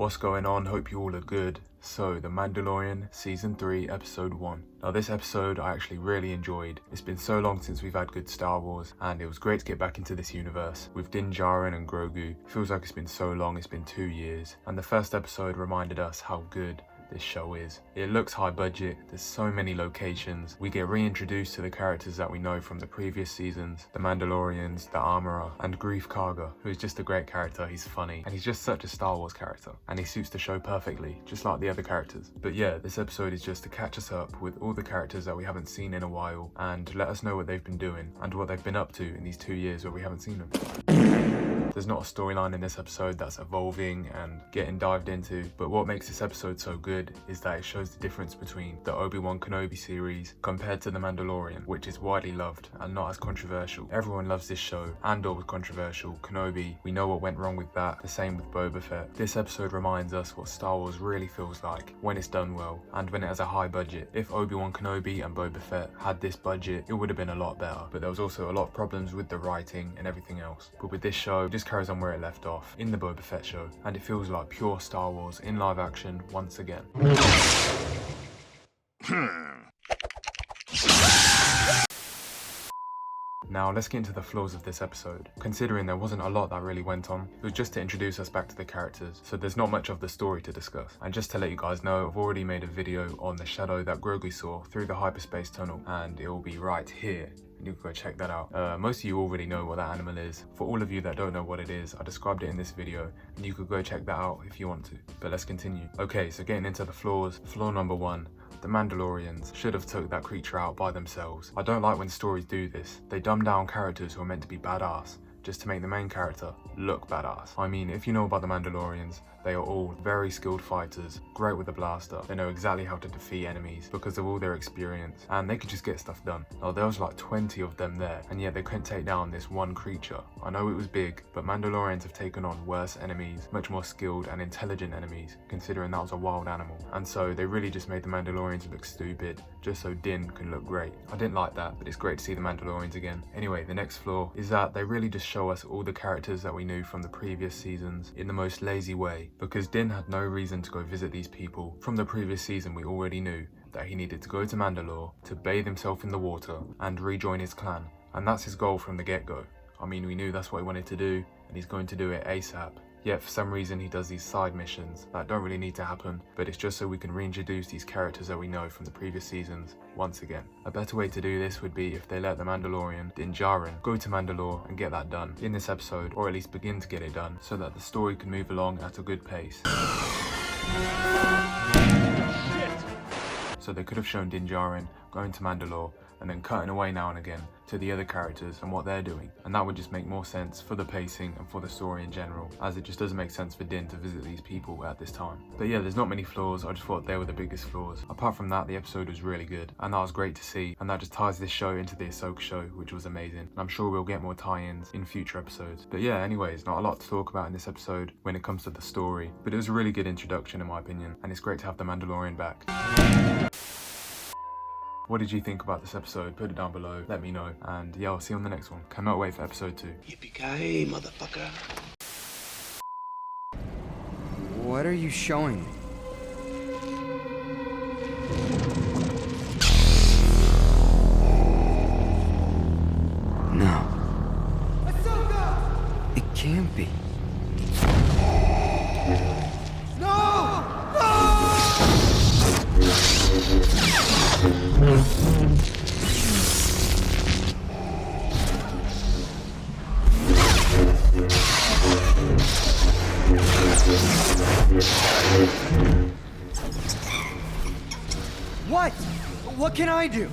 What's going on? Hope you all are good. So, The Mandalorian Season 3 Episode 1. Now this episode I actually really enjoyed. It's been so long since we've had good Star Wars, and it was great to get back into this universe. With Djin Darin and Grogu, it feels like it's been so long, it's been 2 years. And the first episode reminded us how good this show is. It looks high budget, there's so many locations, we get reintroduced to the characters that we know from the previous seasons, the Mandalorians, the Armorer, and Greef Karga, who is just a great character. He's funny, and he's just such a Star Wars character, and he suits the show perfectly, just like the other characters. But yeah, this episode is just to catch us up with all the characters that we haven't seen in a while, and let us know what they've been doing, and what they've been up to in these 2 years where we haven't seen them. There's not a storyline in this episode that's evolving and getting dived into, but what makes this episode so good is that it shows the difference between the Obi-Wan Kenobi series compared to The Mandalorian, which is widely loved and not as controversial. Everyone loves this show. Andor was controversial, Kenobi, we know what went wrong with that, the same with Boba Fett. This episode reminds us what Star Wars really feels like when it's done well and when it has a high budget. If Obi-Wan Kenobi and Boba Fett had this budget, it would have been a lot better, but there was also a lot of problems with the writing and everything else. But with this show, it just carries on where it left off in the Boba Fett show, and it feels like pure Star Wars in live action once again. Now let's get into the flaws of this episode. Considering there wasn't a lot that really went on, it was just to introduce us back to the characters, so there's not much of the story to discuss. And just to let you guys know, I've already made a video on the shadow that Grogu saw through the hyperspace tunnel, and it will be right here. You can go check that out. Most of you already know what that animal is. For all of you that don't know what it is, I described it in this video, and you could go check that out if you want to. But let's continue. Okay, so getting into the flaws. Flaw number 1. The Mandalorians should have took that creature out by themselves. I don't like when stories do this. They dumb down characters who are meant to be badass, just to make the main character look badass. I mean, if you know about the Mandalorians, they are all very skilled fighters, great with a blaster. They know exactly how to defeat enemies because of all their experience, and they could just get stuff done. Now there was like 20 of them there, and yet they couldn't take down this one creature. I know it was big, but Mandalorians have taken on worse enemies, much more skilled and intelligent enemies, considering that was a wild animal. And so they really just made the Mandalorians look stupid, just so Din can look great. I didn't like that, but it's great to see the Mandalorians again. Anyway, the next flaw is that they really just show us all the characters that we knew from the previous seasons in the most lazy way, because Din had no reason to go visit these people. From the previous season, we already knew that he needed to go to Mandalore to bathe himself in the water and rejoin his clan, and that's his goal from the get-go. I mean, we knew that's what he wanted to do, and he's going to do it ASAP. Yet for some reason he does these side missions that don't really need to happen, but it's just so we can reintroduce these characters that we know from the previous seasons once again. A better way to do this would be if they let the Mandalorian, Djin Darin, go to Mandalore and get that done in this episode, or at least begin to get it done, so that the story can move along at a good pace. So they could have shown Djin Darin going to Mandalore and then cutting away now and again to the other characters and what they're doing, and that would just make more sense for the pacing and for the story in general, as it just doesn't make sense for Din to visit these people at this time. But yeah, there's not many flaws. I just thought they were the biggest flaws. Apart from that, the episode was really good, and that was great to see, and that just ties this show into the Ahsoka show, which was amazing, and I'm sure we'll get more tie-ins in future episodes. But yeah, anyways, not a lot to talk about in this episode when it comes to the story, but it was a really good introduction in my opinion, and it's great to have the Mandalorian back. What did you think about this episode? Put it down below, let me know, and yeah, I'll see you on the next one. Cannot wait for episode 2. Yippee-ki-yay, motherfucker. What are you showing me? No. Ahsoka! It can't be. No! What? What can I do?